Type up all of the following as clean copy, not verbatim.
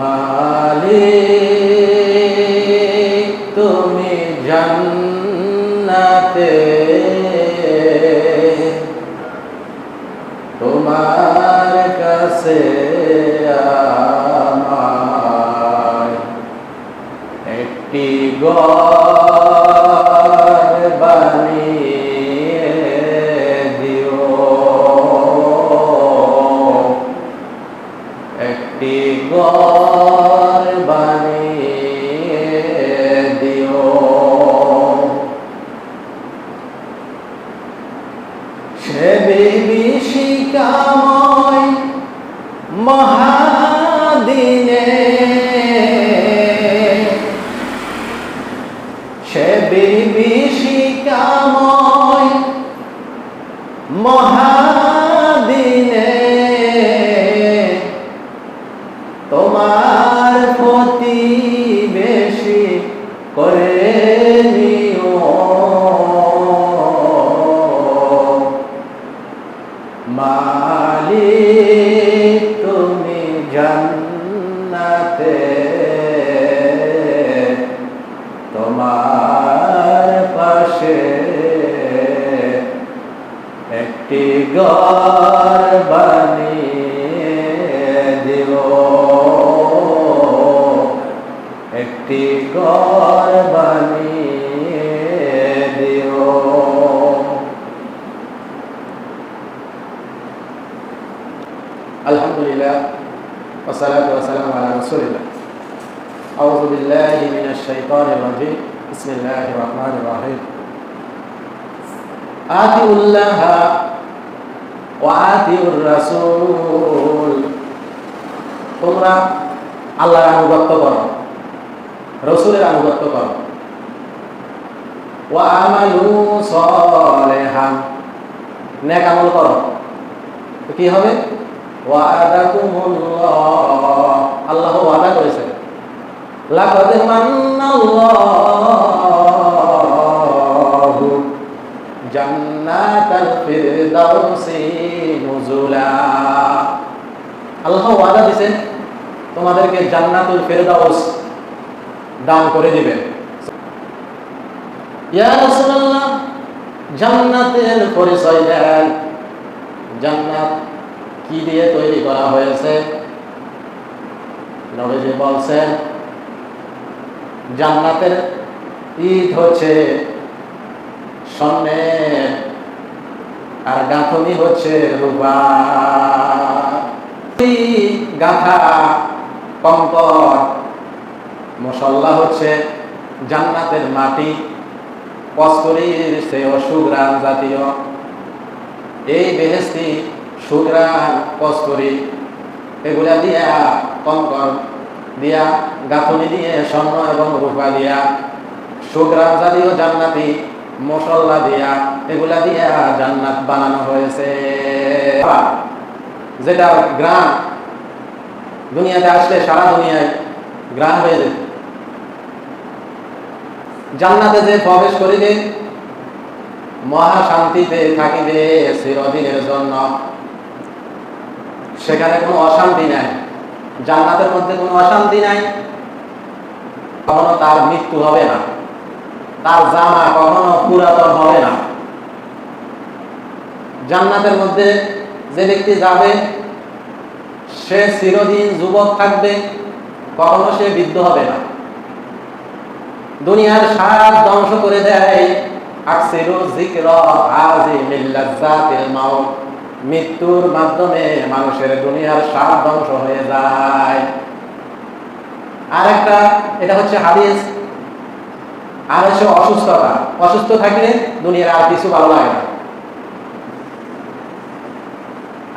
মালিক তুমি জান্নাতে তোমার কাছে আমায় একটি ঘর বানিয়ে দিও, একটি ঘর বানিয়ে দিও। সে বিভীষিকাময় মহাদিনে, সে বিভীষিকাময় মহাদিনে তোমার প্রতিবেশী করে নিও। মালিক তুমি জান্নাতে তোমার পাশে একটি ঘর বানিয়ে দিও, একটি ঘর বানিয়ে দিও। আলহামদুলিল্লাহ ওয়াসসালাতু ওয়াসসালামু আলা রাসূলিল্লাহ। আউযু বিল্লাহি মিনাশ শাইতানির রাজীম। বিসমিল্লাহির রাহমানির রাহিম। আতিউল্লাহ ওয়া আতিউর রাসূল। তোমরা আল্লাহর আনুগত্য করো, রাসূলের আনুগত্য করো। ওয়া আমালু সালিহান, নেক আমল করো। তো কি হবে? ওয়াদাকুমুল্লাহ, আল্লাহ ওয়াদা করেছেন। লাকাদ মান্নাল্লাহু জান্নাতাল ফিরদাউসি নুজুলা। আল্লাহ ওয়াদা দিয়েছেন তোমাদেরকে জান্নাতুল ফিরদাউস দান করে দিবেন। ইয়া রাসূলুল্লাহ, জান্নাতের পরিচয় দেন। জান্নাত কি দিয়ে তৈরি করা হয়েছে? নবীজি বলছেন জান্নাতের ইট হচ্ছে স্বর্ণের, আর গাঁথনি হচ্ছে রূপা। গাঁথা কঙ্কর, মশল্লা হচ্ছে জান্নাতের মাটি, কস্তুরীর চেয়ে সুঘ্রাণ জাতীয়। এই বেহেশতি সুঘ্রাণ কস্তুরী এগুলা দিয়া, কঙ্কর দিয়া, গাঁথনি দিয়ে, স্বর্ণ এবং রূপা দিয়া, সুঘ্রাণ জাতীয় জান্নাতি মশলা দিয়া, এগুলা দিয়া জান্নাত বানানো হয়েছে। যেটা গ্রাম দুনিয়াতে আসলে সারা দুনিয়ায় গ্রাম হয়ে যেত। জান্নাতে যে প্রবেশ করিবে মহা শান্তিতে থাকিবে চিরদিনের জন্য। সেখানে কোনো অশান্তি নাই, জান্নাতের মধ্যে কোনো অশান্তি নাই। কখনো তার মৃত্যু হবে না, তার জামা কখনো পুরাতন হবে না। জান্নাতের মধ্যে যে ব্যক্তি যাবে সে চিরদিন যুবক থাকবে, কখনো সে বৃদ্ধ হবে না। দুনিয়ার স্বাদ ধ্বংস করে দেয় আকসিরু যিকরা আযিমিল লাযযাতিল মাউত। মৃত্যুর মাধ্যমে মানুষের দুনিয়ার স্বাদ ধ্বংস হয়ে যায়। আরেকটা, এটা হচ্ছে হাদিস। আর হচ্ছে অসুস্থতা। অসুস্থ থাকলে দুনিয়ার আর কিছু ভালো লাগে না।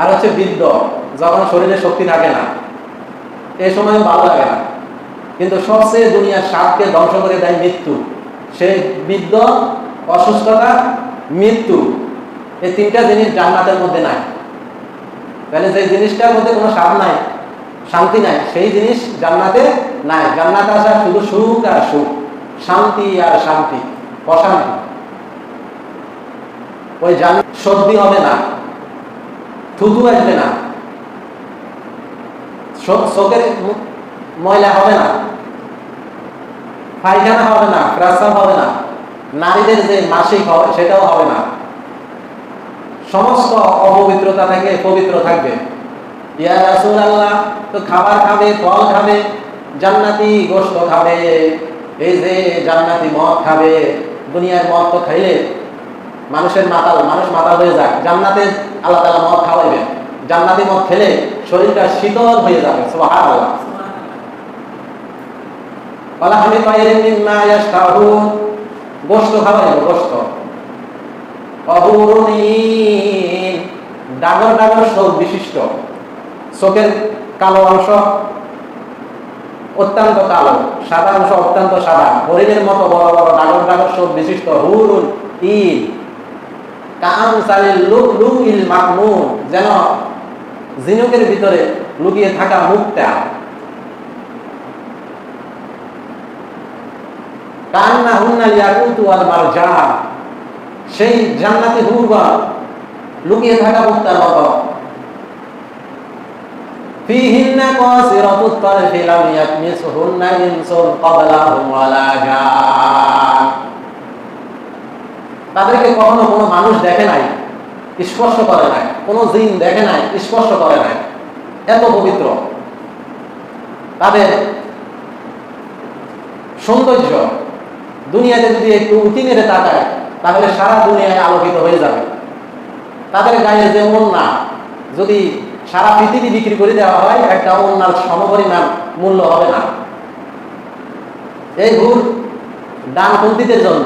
আর হচ্ছে বৃদ্ধ, যখন শরীরে শক্তি থাকে না, এই সময় ভালো লাগে না। কিন্তু সবচেয়ে দুনিয়ার স্বাদকে ধ্বংস করে দেয় মৃত্যু। সেই বৃদ্ধ, অসুস্থতা, মৃত্যু, এই তিনটা জিনিস জান্নাতের মধ্যে নাই। তাহলে যে জিনিসটার মধ্যে কোনো স্বাদ নাই, শান্তি নাই, সেই জিনিস জান্নাতে নাই। জান্নাতে আসা শুধু সুখ আর সুখ, শান্তি আর শান্তি, অশান্তি। ওই জান্নাত সর্দি হবে না, থুতু আসবে না, চোখের ময়লা হবে না, পায়খানা হবে না, প্রস্রাব হবে না, নারীদের যে মাসিক হবে সেটাও হবে না, সমস্ত অপবিত্রতা থেকে পবিত্র থাকবে। ইয়া রাসূলুল্লাহ, তো খাবার খাবে, ফল খাবে, জান্নাতি গোশত খাবে, এই যে জান্নাতি মদ খাবে। দুনিয়ার মদ তো খাইলে মানুষ মাতাল হয়ে যায়। জান্নাতে আল্লাহ তাআলা মদ খাওয়াইবেন, জান্নাতি মদ খেলে শরীরটা শীতল হয়ে যাবে। সুবহানাল্লাহ। ওয়ালা হামি তাইরিন মিম্মা ইয়াশতাহুন, গোশত খাওয়াইবে, গোশত। অহুরুনিন, ডাগর ডাগর চোখ বিশিষ্ট, চোখের কালো অংশ অত্যন্ত কালো, সাদা অংশ অত্যন্ত সাদা, হরিণের মতো বড় বড় ডাগর ডাগর চোখ বিশিষ্ট। হুরুন ইন কাআমসালিল লুলুইল মাকনুন, যেন ঝিনুকের ভিতরে লুকিয়ে থাকা মুক্তা। কান্নাহুন্নাল ইয়াকুতু ওয়াল মারজান, সেই জান্নাতি হুরগণ লুকিয়ে থাকা মুক্তার মতো। ফিহিন্না কাসিরাতুত তারফি লাম ইয়াতমিসহুন্না ইনসুন ক্বাবলাহুম ওয়ালা জান, তাদেরকে কখনো কোনো মানুষ দেখে নাই, স্পর্শ করে নাই, কোনো জিন দেখে নাই, স্পর্শ করে নাই, এত পবিত্র তাদের সৌন্দর্য। দুনিয়াতে যদি একটু উঁকি মেরে তাকায় তাহলে সারা দুনিয়ায় আলোকিত হয়ে যাবে। তাদের গায়ের যে ওড়না, যদি সারা পৃথিবী বিক্রি করে দেওয়া হয়, একটা ওড়নার সমপরিমাণ মূল্য হবে না। এই হুর ডানপন্থীদের জন্য,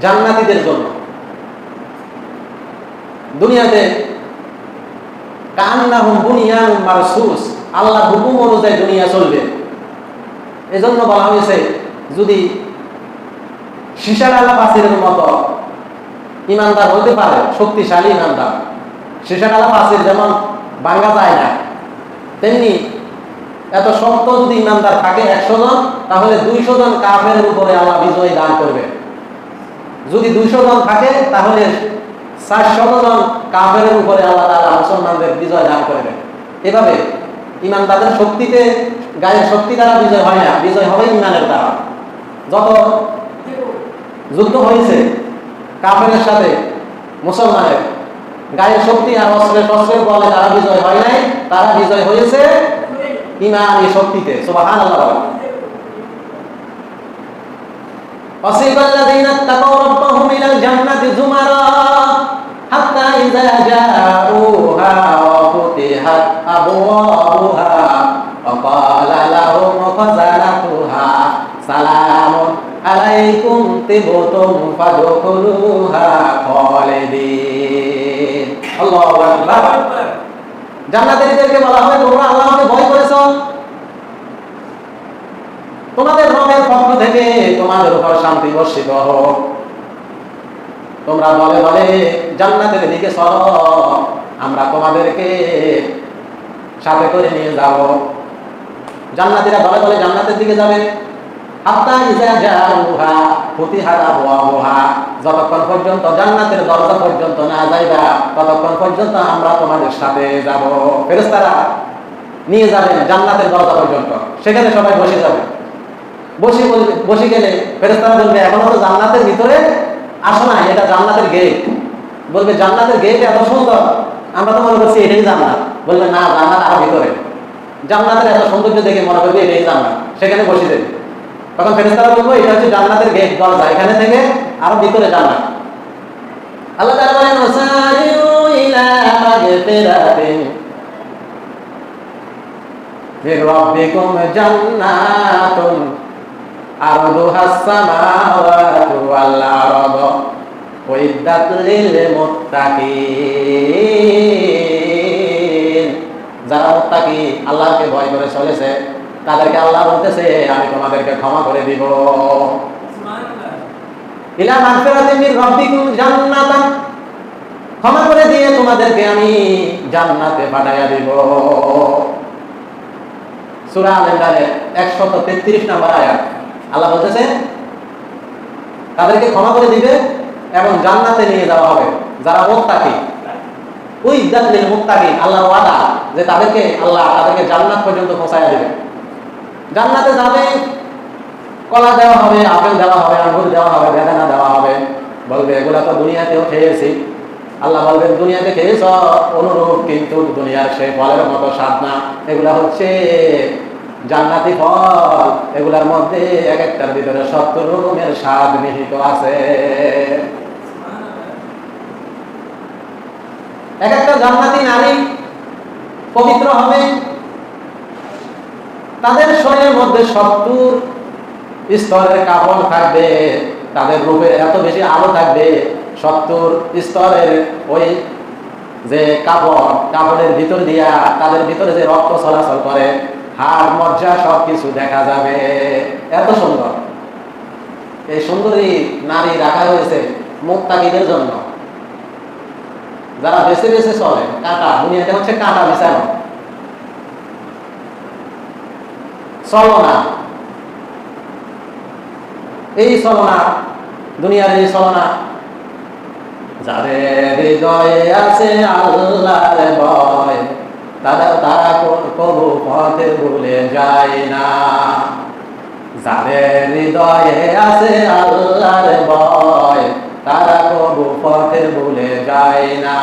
জান্নাতীদের জন্য। দুনিয়াতে কান্নাহুম বুনিয়ানুম মারসুস, আল্লাহর হুকুম অনুযায়ী দুনিয়া চলবে। এজন্য বলা হয়েছে, যদি সীসাডালা পাচিরের মতো ইমানদার হতে পারে, শক্তিশালী ইমানদার, সীসাডালা পাচির যেমন ভাঙা যায় না, তেমনি এত শক্ত যদি ইমানদার থাকে 100 জন, তাহলে 200 জন কাফেরের উপরে আল্লাহ বিজয় দান করবে। যদি 200 জন থাকে তাহলে 400 জন কাফেরের উপরে আল্লাহ তাআলা মুসলমানদের বিজয় দান করবে। এভাবে ইমানদারদের শক্তিতে, গায়ের শক্তি দ্বারা বিজয় হয় না, বিজয় হবে ইমানের দ্বারা। যত যুদ্ধ হয়েছে কাফেরের সাথে মুসলমানের, গায়ের শক্তি আর অস্ত্রের বলে তারা বিজয় হয় নাই, তারা বিজয় হয়েছে ইমানি শক্তিতে। সুবহানাল্লাহ। ওয়াসিবাল্লাযীনা তাকাউ রাব্বাহুম ইলাল জান্নাতি যুমারা হাত্তা ইযা জাউহা ওয়া ফুতিহাত আবওয়াবুহা ওয়া ক্বালা লাহুম খাযানাতুহা সালামুন আলাইকুম তিবতুম ফাদখুলুহা খালিদিন। আল্লাহু আকবার। জান্নাতীদেরকে বলা হবে, তোমরা আল্লাহকে ভয় করেছো, তোমাদের রবের পক্ষ থেকে তোমাদের উপর শান্তি বর্ষিত হোক। তোমরা বলে বলে জান্নাতের দিকে চলো, আমরা তোমাদেরকে সাথে করে নিয়ে যাব। জান্নাতীরা বলে বলে জান্নাতের দিকে যাবে। হাত্তা ইযা জাউহা ফুতিহাত আবওয়াবুহা, যতক্ষণ পর্যন্ত জান্নাতের দরজা পর্যন্ত না যাইবা ততক্ষণ পর্যন্ত আমরা তোমাদের সাথে যাব। ফেরেশতারা নিয়ে যাবেন জান্নাতের দরজা পর্যন্ত, সেখানে সবাই বসে যাবে। বসে গেলে ফেরেশতারা বলবে, এখনো তো জান্নাতের ভিতরে আসো না, এটা জান্নাতের গেট। বলবে, জান্নাতের গেট এত সুন্দর, আমরা তো মনে করছি এটাই জান্নাত। বলবে, না, জান্নাত আরো ভিতরে। জান্নাতের এত সৌন্দর্য দেখে মনে করবে এটাই জান্নাত, সেখানে বসে যাবে। তখন ফেরেশতারা বলবো, এটা হচ্ছে জান্নাতের গেট, দরজা, এখানে থেকে আরো ভিতরে জান্নাত। আল্লাহ তাআলা বলেন, ওয়াসারিউ ইলা মাগফিরাতিন মির রাব্বিকুম জান্নাতুন আরদুহাস সামাওয়াতু ওয়াল আরদু উইদ্দাত লিল মুত্তাকিন। যারা মুত্তাকি, আল্লাহকে ভয় করে চলেছে, তাদেরকে আল্লাহ বলতেছে, আমি তোমাদেরকে ক্ষমা করে দিব। ইলা মাগফিরাতিন মির রাব্বিকুম জান্নাতান, ক্ষমা করে দিয়ে তোমাদেরকে আমি জান্নাতে পাঠাইয়া দিব। সূরা আল ইমরানের 133 নম্বর আয়াত। আল্লাহ বলতেছে তাদেরকে ক্ষমা করে দিবে এবং জান্নাতে নিয়ে যাওয়া হবে যারা মুত্তাকি। উইদ্দাত লিল মুত্তাকিন, আল্লাহর ওয়াদা যে তাদেরকে আল্লাহ তাদেরকে জান্নাত পর্যন্ত পৌঁছায়া দিবে। জান্নাতে যাবে, কলা দেওয়া হবে, আপেল দেওয়া হবে, আঙ্গুর দেওয়া হবে, বেদানা দেওয়া হবে। বলবে এগুলা তো দুনিয়াতেও খেয়েছি। আল্লাহ বলবেন দুনিয়াতে খেয়েছ অনুরূপ, কিন্তু দুনিয়ার সেই ফলের মতো স্বাদ না। এগুলা হচ্ছে জান্নাতি ফল, এগুলার মধ্যে এক একটার ভিতরে 70 রকমের স্বাদ নিহিত আছে। এক একটা জান্নাতি নারী পবিত্র হবে, তাদের শরীরের মধ্যে 70 স্তরের কাপড় থাকবে, তাদের রূপে এত বেশি আলো থাকবে, 70 স্তরের ওই যে কাপড়ের ভিতর দিয়া তাদের ভিতরে যে রক্ত চলাচল করে, হাড় মজ্জা সবকিছু দেখা যাবে। এত সুন্দর এই সুন্দরী নারী রাখা হয়েছে মুত্তাকিদের জন্য, যারা বেছে বেছে চলে। কাঁটা, দুনিয়াতে হচ্ছে কাঁটা বিছানো, চলো না এই চলনা, দুনিয়ার এই চলনা। যাদের হৃদয়ে আছে আল্লাহর ভয়, তারা কবু পথে ভুলে যায় না। যাদের হৃদয়ে আছে আল্লাহর ভয়, তারা কবু পথে ভুলে যায় না।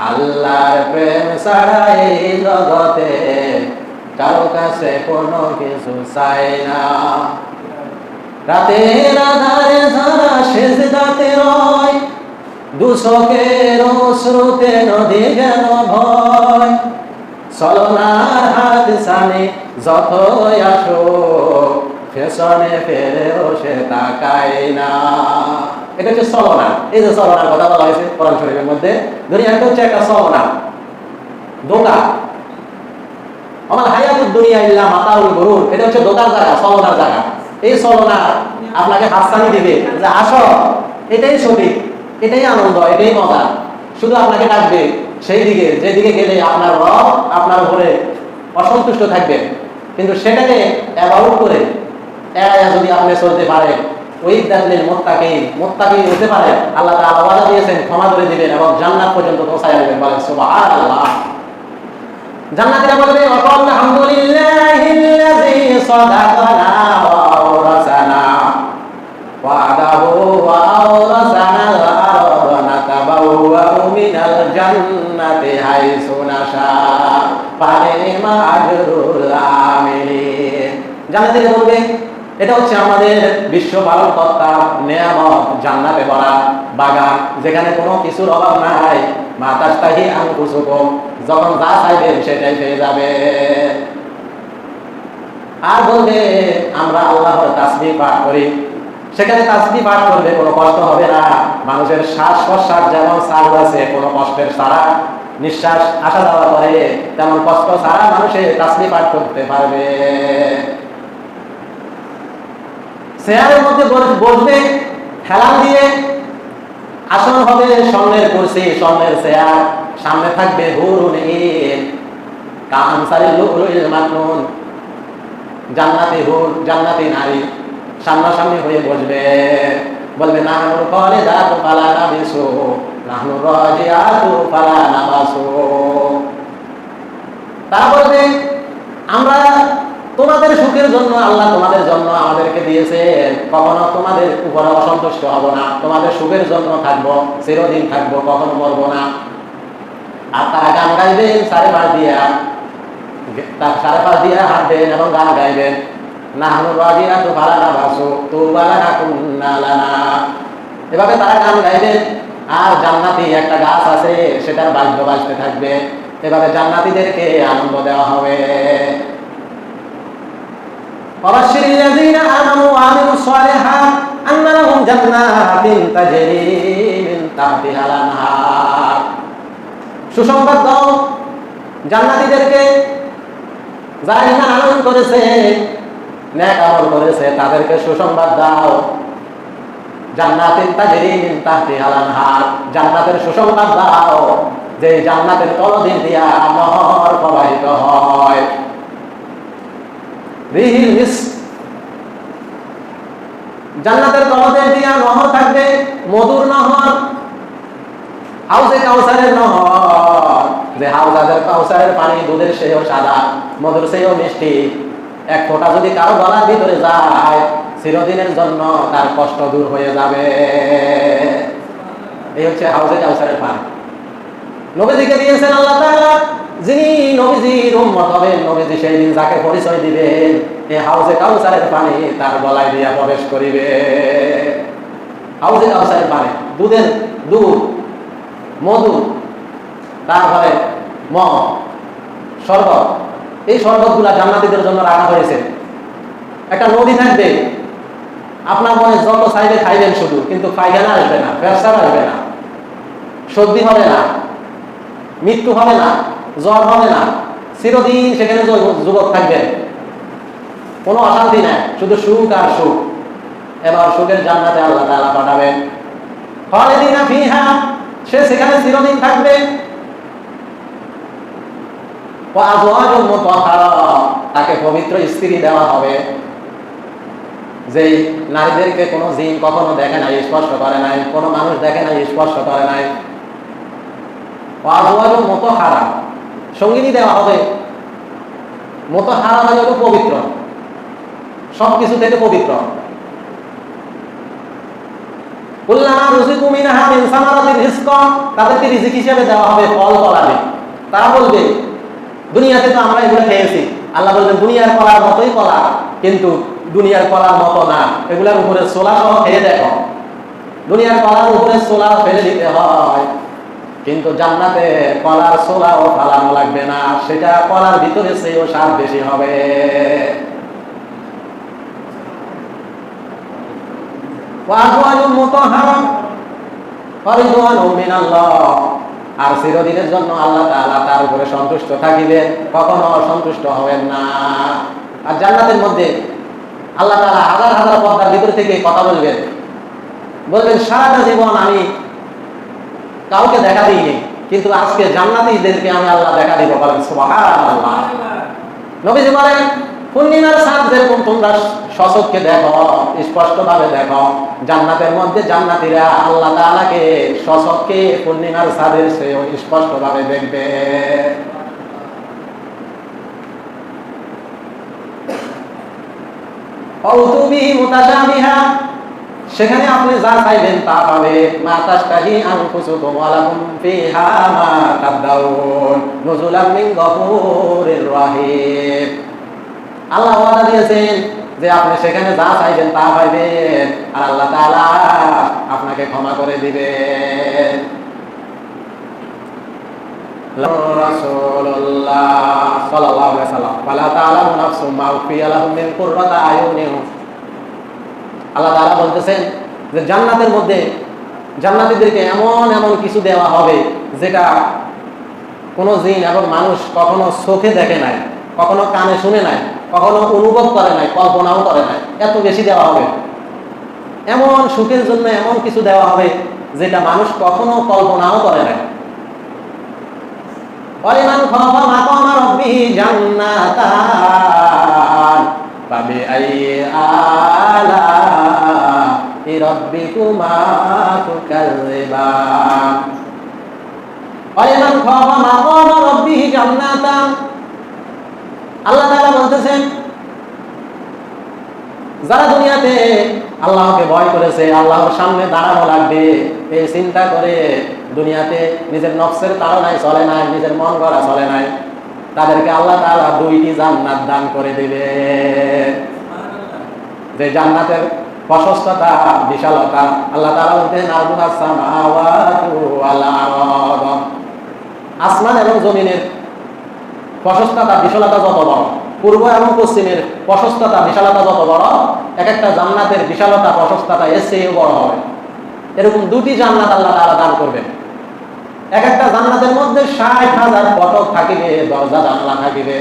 আল্লাহর প্রেম ছাড়া এই জগতে কারো কাছে কোনো কিছু চাই না। রাতের আধারে যারা সেজদাতে রয়, দুচোখের অশ্রুতে নদী গেল ভয়। চলনার হাত সানে যতই আসো, পেছনে ফেরেও সে তাকায় না। এটা হচ্ছে চলনা। এই যে চলনার কথা বলা হয়েছে কোরআন শরীফের মধ্যে, দুনিয়াটা হচ্ছে একটা চলনা, ধোঁকা। আমার হায়াতুদ দুনিয়া ইল্লা মাতাউল গুরুর, এটা হচ্ছে ধোঁকার জায়গা, চলনার জায়গা। এই চলনা আপনাকে হাতছানি দিবে যে আসো, এটাই সঠিক, এটাই আনন্দ, এটাই মজা। শুধু আপনাকে ডাকবে সেই দিকে যেদিকে গেলে আপনার রব আপনার উপরে অসন্তুষ্ট থাকবে। কিন্তু সেটাকে অ্যাভয়েড করে এড়াইয়া যদি আপনি চলতে পারেন, ওই দেখলেন মোত্তাকি হতে পারে, আল্লাহ তাআলা ওয়াদা দিয়েছেন ক্ষমা করে দিবেন এবং জান্নাত পর্যন্ত পৌঁছায় দিবেন। বলেন সুবহানাল্লাহ। জান্নাতীরা বলবে আলহামদুলিল্লাহিল্লাযী সাদাকানা ওয়া আওরাসানা ওয়াদাহু ওয়া আওরাসানাল আরদা নাতাবাওয়াউ মিনাল জান্নাতি হাইসু নাশা ফানিমা আজরুল আমিলিন। জান্নাতীরা বলবে এটা হচ্ছে আমাদের বিশ্ব পালন কর্তা নেয়ামত, জান্নাতে ভরা বাগান, যেখানে কোনো কিছুর অভাব নাই। মা তাশতাহি আনফুসুকুম, যখন যা চাইবেন সেটাই পেয়ে যাবে। আর বলবে আমরা আল্লাহর তাসবিহ পাঠ করি, সেখানে তাসবিহ পাঠ করবে কোনো কষ্ট হবে না। মানুষের শ্বাস প্রশ্বাস যেমন চালু আছে, কোনো কষ্টের ছাড়া নিঃশ্বাস আসা যাওয়া করে, তেমন কষ্ট ছাড়া মানুষের তাসবিহ পাঠ করতে পারবে। চেয়ারের মধ্যে বসবে হেলান দিয়ে, আসন হবে স্বর্ণের কুরসি, স্বর্ণের চেয়ার, সামনে থাকবে হুরুন ঈন কামসারিল লুলুল মাকনুন, জান্নাতি হুর, জান্নাতি নারী সামনাসামনি হয়ে বসবে। বলবে নাহনুল খালিদাতু ফালা নাবিসু নাহনুর রাজিআতু ফালা নাবাসু। তারা বলবে আমরা তোমাদের সুখের জন্য আল্লাহ তোমাদের জন্য আমাদেরকে দিয়েছে, কখনো তোমাদের উপরে অসন্তুষ্ট হব না, তোমাদের সুখের জন্য থাকবো, চিরদিন থাকবো, কখনো মরবো না। আর তারা গান গাইবেন সাড়ে পাঁচ দিয়া হাঁটবেন এবং গান গাইবেন। নাহনুর রাজিআতু ফালা নাবাসু তুবা লানা কুন্না লানা, এভাবে তারা গান গাইবেন। আর জান্নাতি একটা গাছ আছে, সেটার বাদ্য বাজতে থাকবে। এভাবে জান্নাতীদেরকে আনন্দ দেওয়া হবে। ওয়াবাশশিরিল লাযীনা আমানু ওয়া আমিলুস সালিহাত আন্না লাহুম জান্নাতিন তাজরি মিন তাহতিহাল আনহার। সুসংবাদ দাও জান্নাতীদেরকে, যারা ঈমান আনয়ন করেছে, নেক আমল করেছে, তাদেরকে সুসংবাদ দাও। জান্নাতিন তাজরি মিন তাহতিহাল আনহার, জান্নাতের সুসংবাদ দাও যে জান্নাতের তলদেশ দিয়া নহর প্রবাহিত হয়। রিহিল মিস্ক, জান্নাতের তলদেশ দিয়া নহর থাকবে, মধুর নহর, হাউজে কাউসারের নহর, যে হাউজে কাউসারের পানি দুধের চেয়েও সাদা, মধুর চেয়েও মিষ্টি। এক ফোঁটা যদি কারো গলার ভিতরে যায়, চিরদিনের জন্য তার কষ্ট দূর হয়ে যাবে। এই হচ্ছে হাউজে কাউসারের পানি। নবীজিকে দিয়েছেন আল্লাহ তাআলা, যিনি নবীজির উম্মত হবেন, নবীজি সেই দিন যাকে পরিচয় দিবেন, এই হাউজে কাউসারের পানি তার গলায় দিয়া প্রবেশ করিবে। হাউজে কাউসারের পানি, দুধ, মধু, তারপরে মদ, শরবত, এই শরবতগুলা জান্নাতীদের জন্য রাখা হয়েছে। একটা নদী থাকবে, আপনার মনে যত চাইবে খাইবেন শুধু, কিন্তু পায়খানা আসবে না, পেশাব আসবে না, সর্দি হবে না, মৃত্যু হবে না, জ্বর হবে না, চিরদিন সেখানে যুবক থাকবেন, কোনো অশান্তি নাই, শুধু সুখ আর সুখ। এবার সুখের জান্নাতে আল্লাহ তাআলা পাঠাবেন, খালিদিনা ফিহা, সে সেখানে চিরদিন থাকবে। ওয়া আজওয়াজুন মুতাহহারা, তাকে পবিত্র স্ত্রী দেওয়া হবে, যেই নারীদেরকে কোনো জিন কখনো দেখে নাই, স্পর্শ করে নাই, কোনো মানুষ দেখে নাই, স্পর্শ করে নাই। ওয়া আজওয়াজুন মুতাহহারা, সঙ্গিনী দেওয়া হবে। মুতাহহারা মানে হলো পবিত্র, সবকিছু থেকে পবিত্র। কুল্লামা রুজিকু মিনহা মিন সামারাতির রিজকা, তাদেরকে রিজিক হিসেবে দেওয়া হবে ফল ফলাদি। তারা বলবে, দুনিয়াতে তো আমরা এগুলো খেয়েছি। আল্লাহ বলবেন, দুনিয়ার কলার মতোই কলা, কিন্তু দুনিয়ার কলার মতো না, এগুলোর উপরে ছোলা সহ খেয়ে দেখো। দুনিয়ার কলার উপরে ছোলা ফেলে দিতে হয়, কিন্তু জান্নাতে কলার ছোলাও ফালানো লাগবে না, সেটা কলার ভিতরে চেয়েও স্বাদ বেশি হবে। আর চিরদিনের জন্য আল্লাহ তাআলা তার উপরে সন্তুষ্ট থাকিবেন, কখনো অসন্তুষ্ট হবেন না। আর জান্নাতের মধ্যে আল্লাহ তাআলা হাজার হাজার পর্দার ভিতর থেকে কথা বলবেন, সারাটা জীবন আমি কাউকে দেখা দিইনি, কিন্তু আজকে জান্নাতীদেরকে আমি আল্লাহ দেখা দিব। বলেন সুবহানাল্লাহ। নবীজি বলেন, পূর্ণিমার চাঁদ যেরকম তোমরা সচক্ষে দেখো, স্পষ্টভাবে দেখো, জান্নাতের মধ্যে জান্নাতীরা আল্লাহ তাআলাকে সচক্ষে পূর্ণিমার চাঁদের চেয়েও স্পষ্টভাবে দেখবে। ফাউতুবিহি মুতাশাবিহা, সেখানে আপনি যা চাইবেন তা পাবে। মা তাশতাহি আনফুসুকুম ওয়া লাকুম ফিহা মা তাদাউন নুজুলাম মিন গফুরির রহিম। আল্লাহ ওয়াদা দিয়েছেন যে আপনি সেখানে যা চাইবেন তা পাইবেন, আর আল্লাহ তাআলা আপনাকে ক্ষমা করে দিবেন। রাসূলুল্লাহ সাল্লাল্লাহু আলাইহি ওয়াসাল্লাম, ফালা তাআলামু নাফসুম মা উখফিয়া লাহুম মিন কুররাতি আয়ুনিন। আল্লাহ তাআলা বলতেছেন যে জান্নাতের মধ্যে জান্নাতীদেরকে এমন এমন কিছু দেওয়া হবে যেটা কোনো জিন এবং মানুষ কখনো চোখে দেখে নাই, কখনো কানে শুনে নাই, কখনো অনুভব করে নাই, কল্পনাও করে নাই। এত বেশি দেওয়া হবে। এমন সুখের জন্য এমন কিছু দেওয়া হবে যেটা মানুষ কখনো কল্পনাও করে নাই। ওয়ালিমান খাফা মাকামা রাব্বিহি জান্নাতান ফাবিআইয়ি আলা'i রাব্বিকুমা তুকাযযিবান। ওয়ালিমান খাফা মাকামা রাব্বিহি জান্নাতান, আল্লাহ তাআলা বলতেছেন, যারা দুনিয়াতে আল্লাহকে ভয় করেছে, আল্লাহর সামনে দাঁড়ানো লাগবে এই চিন্তা করে দুনিয়াতে নিজের নফসের তাড়নায় চলে নাই, নিজের মন গড়া চলে নাই, তাদেরকে আল্লাহ তাআলা দুইটি জান্নাত দান করে দিবে। যে জান্নাতের প্রশস্ততা, বিশালতা, আল্লাহ তাআলা বলতেন, আরদুহাস সামাওয়াতু ওয়াল আরদ, আসমান এবং জমিনের প্রশস্ততা, বিশালতা যত বড়, পূর্ব এবং পশ্চিমের প্রশস্ততা, বিশালতা যত বড়, এক একটা জান্নাতের বিশালতা, প্রশস্ততা এর চেয়েও বড় হবে। এরকম দুটি জান্নাত আল্লাহ তাআলা দান করবেন। এক একটা জান্নাতের মধ্যে ৬০,০০০ ফটক থাকিবে, দরজা জানালা থাকিবে।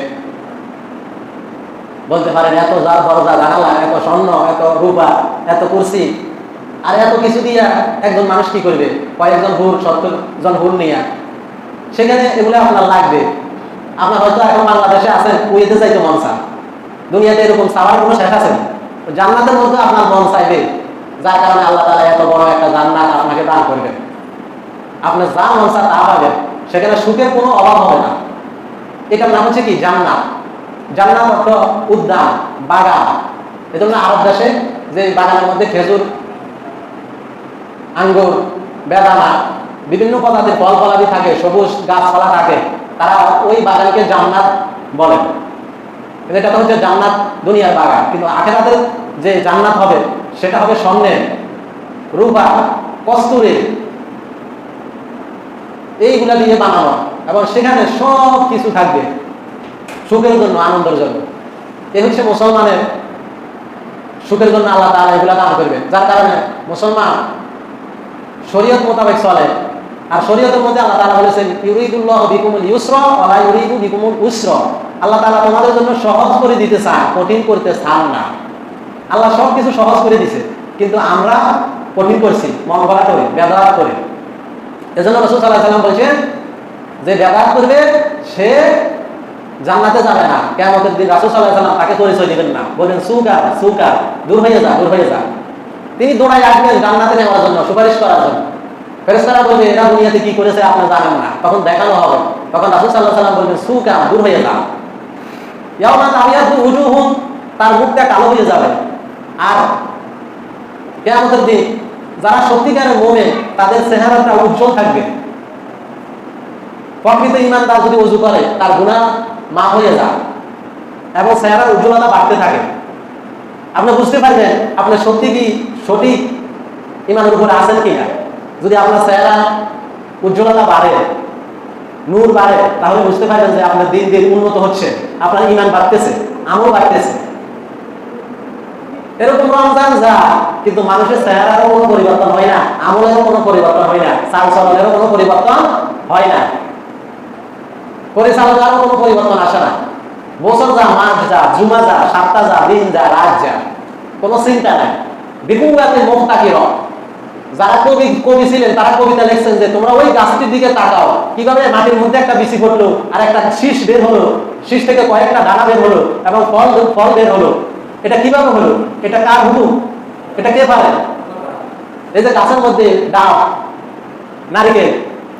বলতে পারেন, এত দরজা জানালা, এত স্বর্ণ, এত রূপা, এত কুরসি আর এত কিছু দিয়া একজন মানুষ কি করবে? কয়েকজন হুর, ৭০ জন হুর নিয়ে সেখানে এগুলো আপনার লাগবে। আপনার হয়তো এখন বাংলাদেশে আছেন, কুয়েতে যাইতে মন চান, দুনিয়াতে এরকম চাওয়ার কোনো শেষ আছে? জান্নাতের মধ্যে আপনার মন চাইবে, যার কারণে আল্লাহ তাআলা এত বড় একটা জান্নাত আপনাকে দান করবেন। আপনার যা মন চায় তা পাবেন, সেখানে সুখের কোনো অভাব হবে না। এটার নাম হচ্ছে কি? জান্নাত। জান্নাত অর্থ উদ্যান, বাগান। এই জন্য আরব দেশে যে বাগানের মধ্যে খেজুর, আঙ্গুর, বেদানা, বিভিন্ন প্রজাতির ফল ফলাদি থাকে, সবুজ গাছপালা থাকে, তারা ওই বাগানকে জান্নাত বলে। এটা তো হচ্ছে জান্নাত দুনিয়ার বাগান। কিন্তু আখিরাতের যে জান্নাত হবে সেটা হবে স্বর্ণের, রূপা, কস্তুরী, এইগুলা দিয়ে বানানো, এবং সেখানে সব কিছু থাকবে সুখের জন্য, আনন্দের জন্য। এই হচ্ছে মুসলমানের সুখের জন্য আল্লাহ তাআলা এগুলা দান করবে। যার কারণে মুসলমান শরীয়ত মোতাবেক চলে। আর শরীয়তের মধ্যে আল্লাহ তাআলা বলেছেন ইউরিদুল্লাহু বিকুমুল ইউসরা ওয়া লা ইউরিদু বিকুমুল উসরা। আল্লাহ তাআলা তোমাদের জন্য সহজ করে দিতে চান, কঠিন করতে চান না। আল্লাহ সব কিছু সহজ করে দিয়েছে, কিন্তু আমরা কঠিন করছি, মন গড়া করি, বেদাত করি। এজন্য রাসূল সাল্লাল্লাহু আলাইহি ওয়াসাল্লাম বলেছেন যে বেদাত করবে সে জান্নাতে যাবে না। কিয়ামতের দিন রাসূল সাল্লাল্লাহু আলাইহি ওয়াসাল্লাম তাকে পরিচয় দিবেন না, বলেন সুকার সুকার, দূর হয়ে যা, দূর হয়ে যা। তিনি দৌড়ায় আসবেন জান্নাতে নেওয়ার জন্য, সুপারিশ করার জন্য। ফেরেশতারা বলবে এরা দুনিয়াতে কি করেছে আপনি জানেন না, তখন দেখানো হবে। তখন রাসূল সাল্লাল্লাহু আলাইহি ওয়াসাল্লাম বলবেন সুকার, দূর হয়ে যা। ইয়াউমা তাবিয়াদু উজুহুম, তার মুখটা কালো হয়ে যাবে। আর কিয়ামতের দিন যারা সত্যিকারের মুমিন তাদের চেহারাটা উজ্জ্বল থাকবে। প্রকৃত ঈমানদার যদি ওযু করে তার গুনাহ মাফ হয়ে যায় এবং চেহারার উজ্জ্বলতা বাড়তে থাকে। আপনি বুঝতে পারবেন আপনি সত্যি কি সঠিক ঈমানের উপরে আছেন কিনা। যদি আপনার চেহারা উজ্জ্বলতা বাড়ে, নূর বাড়ে, তাহলে বুঝতে পারবেন যে আপনার দিন দিন উন্নত হচ্ছে, আপনার ঈমান বাড়তেছে, আমল বাড়তেছে। এরকম রমজান যা, কিন্তু মানুষের চেহারারও কোনো পরিবর্তন হয় না, আমলেরও কোনো পরিবর্তন হয় না, চাল চলনেরও কোনো পরিবর্তন হয় না, পরিচালনারও কোনো পরিবর্তন আসে না। বছর যা, মাস যা, জুমা যা, সপ্তাহ যা, দিন যা, রাত যা, কোনো চিন্তা নাই। বিকুয়াতে মুখ তাকির। যারা কবি ছিলেন তারা কবিতা লিখছেন যে তোমরা ওই গাছটির দিকে তাকাও, কিভাবে মাটির মধ্যে একটা বিচি পড়লো আর একটা শীষ বের হলো, শীষ থেকে কয়েকটা দানা বের হলো এবং ফল বের হলো। এটা কিভাবে হলো? এটা কার হুকুম? এটা কে পারে? এই যে গাছের মধ্যে ডাব, নারিকেল,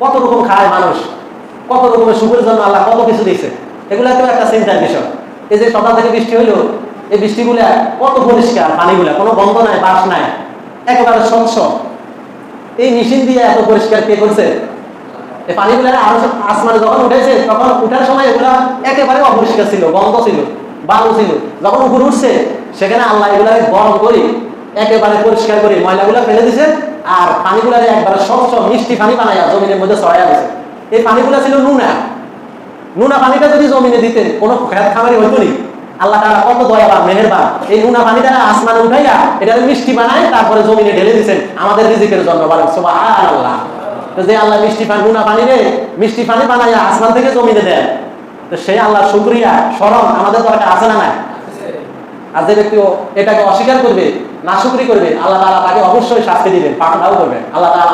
কত রকম খায় মানুষ, কত রকমের সুখের জন্য আল্লাহ কত কিছু দিয়েছে, এগুলা তো একটা চিন্তার বিষয়। এই যে সকাল থেকে বৃষ্টি হইলো, এই বৃষ্টিগুলা কত পরিষ্কার, পানিগুলা কোনো গন্ধ নাই, বাস নাই, একেবারে স্বচ্ছ। এই মেশিন দিয়ে এত পরিষ্কার কে করছে? এই পানিগুলা আসমানে যখন উঠেছে তখন উঠার সময় এগুলা একেবারে অপরিষ্কার ছিল, গন্ধ ছিল, বালু ছিল। যখন উপরে উঠছে সেখানে আল্লাহ এগুলাকে গরম করে একেবারে পরিষ্কার করে ময়লাগুলা ফেলে দিয়েছে, আর পানিগুলারে একবারে স্বচ্ছ মিষ্টি পানি বানাইয়া জমিনের মধ্যে ছড়াইয়া দিয়েছে। এই পানিগুলা ছিল নুনা। নুনা পানিটা যদি জমিনে দিতেন কোনো খেত খামারি হইতো নি। আল্লাহ তাআলা কত দয়াবান, মেহেরবান। এই নুনা পানিটা আসমানে উঠাইয়া এটা মিষ্টি বানায় তারপরে জমিনে ঢেলে দিয়েছেন আমাদের রিজিকের জন্য। বলেন সুবহানাল্লাহ। তো যে আল্লাহ মিষ্টি পানি, নুনা পানি রে মিষ্টি পানি বানাইয়া আসমান থেকে জমিনে দেন, তো সেই আল্লাহর শুকরিয়া স্মরণ আমাদের দরকার আছে না নাই? আর যে ব্যক্তি এটাকে অস্বীকার করবে, নাশুকরি করবে, আল্লাহ তাআলা তাকে অবশ্যই শাস্তি দিবেন, পাকড়াও করবেন। আল্লাহ তাআলা